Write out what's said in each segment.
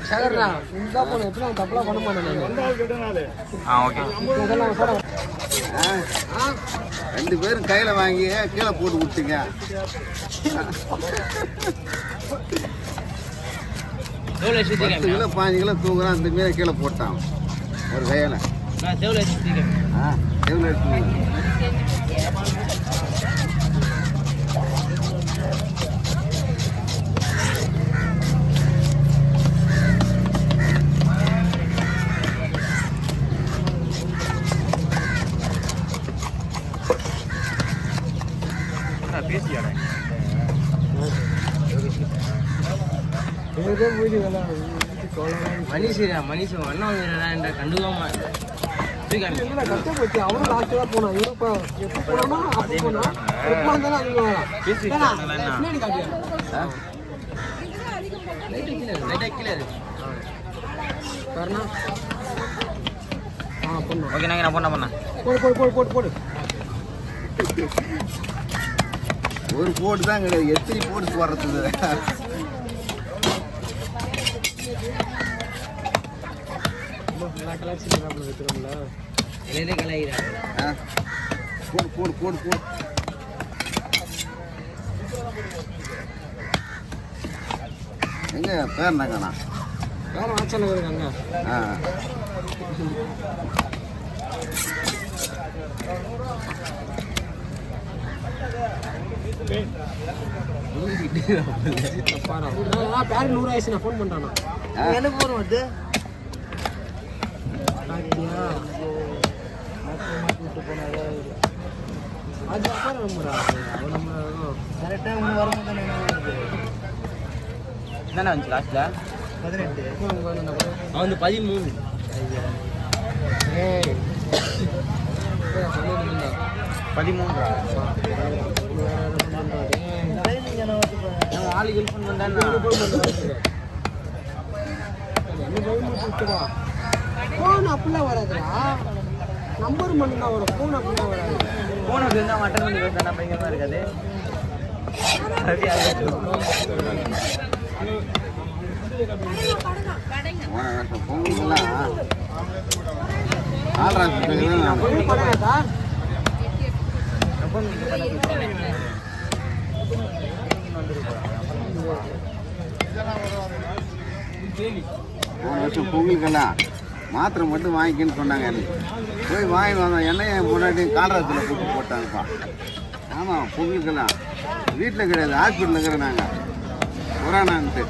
ஷகர்ண்ணா இந்த போன எப்படி நான் தப்பெல்லாம் பண்ண மாட்டேன். ரெண்டு பேரும் கையில் வாங்கி கீழே போட்டு விட்டீங்க. 10 கிலோ 5 கிலோ தூங்குறான், அந்த மாரி கீழே போட்டான் ஒரு கையில். மனுஷன் அண்ணா கண்டுக்காம கஷ்டப்பட்டு அவனும் லாஸ்ட் தான் போனான். எப்போ போனா அப்போ போனா எப்போ இருந்தாலும் போடு ஒரு போட்டு தான் கிடையாது, எத்தனை போட்டு போடுறது. போடு போடு போடு. எங்க பேர் என்னங்கண்ணா? வேற வாட்சல இருக்காங்க. பேரு 100 ஆயிடுச்சு. நான் ஃபோன் பண்றேன். எனக்கு ஃபோன் வருது. என்னண்ணா வந்துச்சு லாஸ்ட்ல 18 அவன் 13. 13 ஆளுக்கு ஹெல்ப் பண்ணுறேன். ஃபோன் அப்படிலாம் வராதுடா, நம்பர் மட்டும் தான் வரும். ஃபோன் அப்படிலாம் வராது. ஃபோன் அப்படி இருந்தால் அட்டன் பண்ணி பேசுனா பயங்கரமாக இருக்காது. போன வருஷம் பொங்கலுக்கெல்லாம் மாத்திரை மட்டும் வாங்கிக்கின்னு சொன்னாங்க. எனக்கு போய் வாங்கிட்டு வந்தோம். எண்ணெயை முன்னாடி காலரத்தில் போட்டு போட்டாங்கப்பா. ஆமாம், பொங்கலுக்கெல்லாம் வீட்டில் கிடையாது, ஹாஸ்பிட்டலில் இருக்கிறோம் நாங்கள். கொரோனான்ட்டு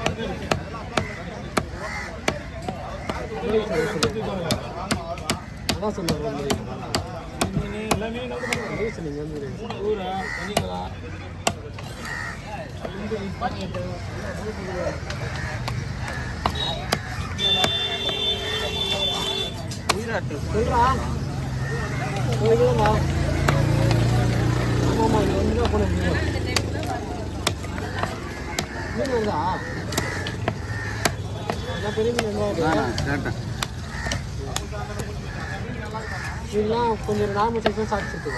இதெல்லாம் கொஞ்சம் நார்மல் சைஸ் சாப்பிட்டு.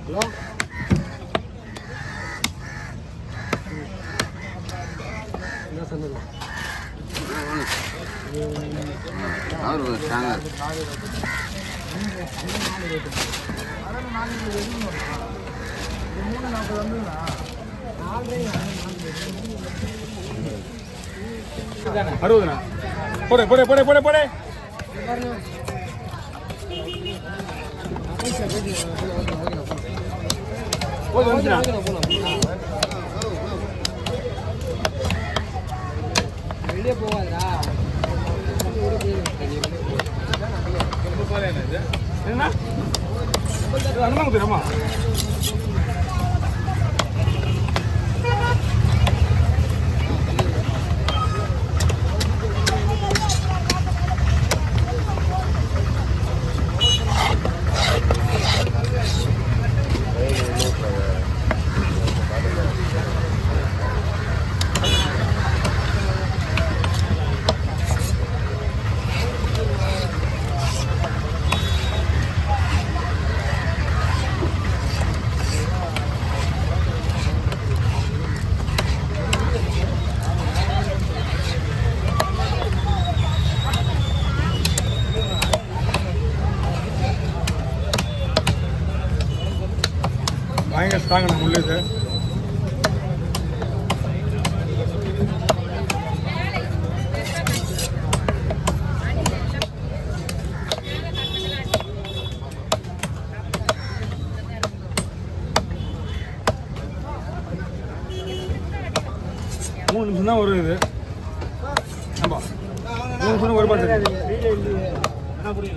ஹலோ, என்ன சொன்னது? போடு போடு போடு போடு போடு. வெளியே போவாதா? என்ன தெரியுமா? தாங்கண்ணா முள்ளு இது. மூணு நிமிஷம் தான் வரும் இது. ஆமாம் 3 நிமிஷம் ஒரு பாட்டு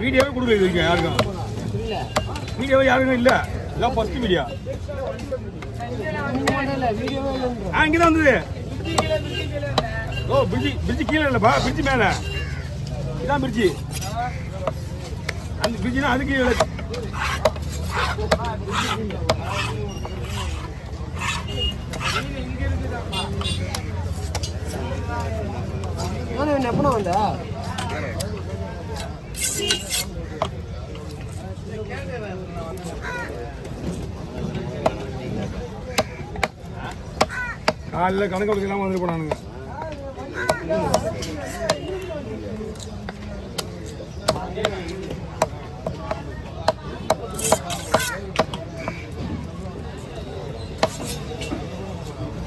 வீடியோவே கொடுக்கல இது வரைக்கும் யாருக்கும். வீடியோவே யாருக்கும் இல்லை. இதான் ஃபர்ஸ்ட் வீடியோ. இங்கே தான் வந்தது. ஓ பிரிட்ஜி கீழே இல்லைப்பா, பிரிட்ஜி மேலே. இதான் பிரிட்ஜி. அந்த பிரிட்ஜினா அது கீழே. எப்போ வந்த காலையில் கணக்கு வழக்கு இல்லாமல் வந்துட்டு போனானுங்க.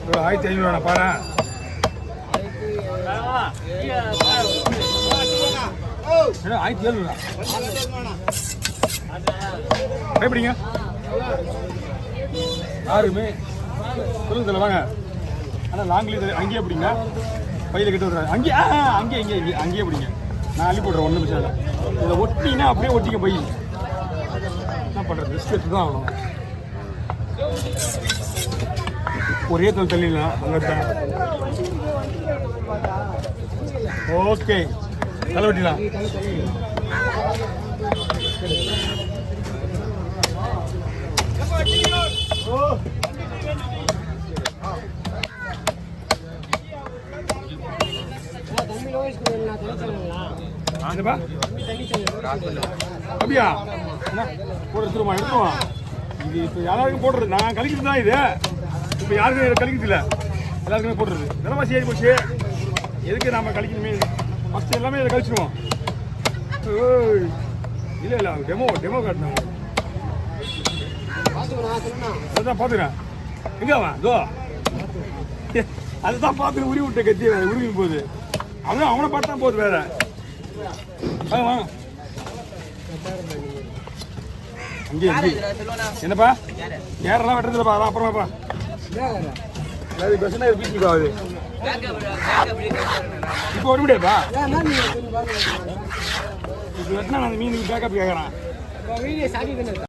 ஒரு 1500 பாரு. என்ன 1700 எப்படிங்க யாருமே சொல்லுங்க தல வாங்க. ஆனால் லாங்லி அங்கேயே பிடிங்க, பையில கிட்ட விடுறாரு. அங்கேயே அங்கேயே பிடிங்க. நான் அள்ளி போடுறேன், ஒன்றும் பிரச்சனை இல்லை. இதை ஒட்டினா அப்படியே ஒட்டிக்க பை. என்ன பண்ணுறது, ரிஸ்க் எடுத்து தான் ஆகணும். ஒரே தள்ளிடலாம் அங்கே தான். ஓகே தலை வெட்டிடலாம். அப்படியா என்ன போட்டு எடுத்துருமா எடுத்துருவான். இது இப்போ யாராருக்கும் போடுறது, நான் கழிக்கிறது தான் இது. இப்போ யாருக்கும் கழிக்கிறது இல்லை, எல்லாருக்குமே போடுறது. விலைவாசி ஏறி போச்சு, எதுக்கு நாம் கழிக்கணுமே. ஃபஸ்ட்டு எல்லாமே இதை கழிச்சிடுவோம். இல்லை இல்லை டெமோ காட்டினாங்க. அதுதான் பார்த்துக்கிறேன். எங்கே அவன் தோ அதுதான் பார்த்து உருவி விட்ட கத்தி உருவி போகுது. அவனை பார்த்தா போகுது வேற. வாங்க வாங்க. அங்கே என்னப்பா ஏரெல்லாம் வெட்டுறதுலப்பா, அதான் அப்புறமாப்பா. அது பிரச்சனை பீச்சிக்கு ஆகுது. இப்போ வர முடியாதுப்பா. இப்போ வெட்டினா நான் மீனுக்கு பேக்கப் கேட்குறேன்.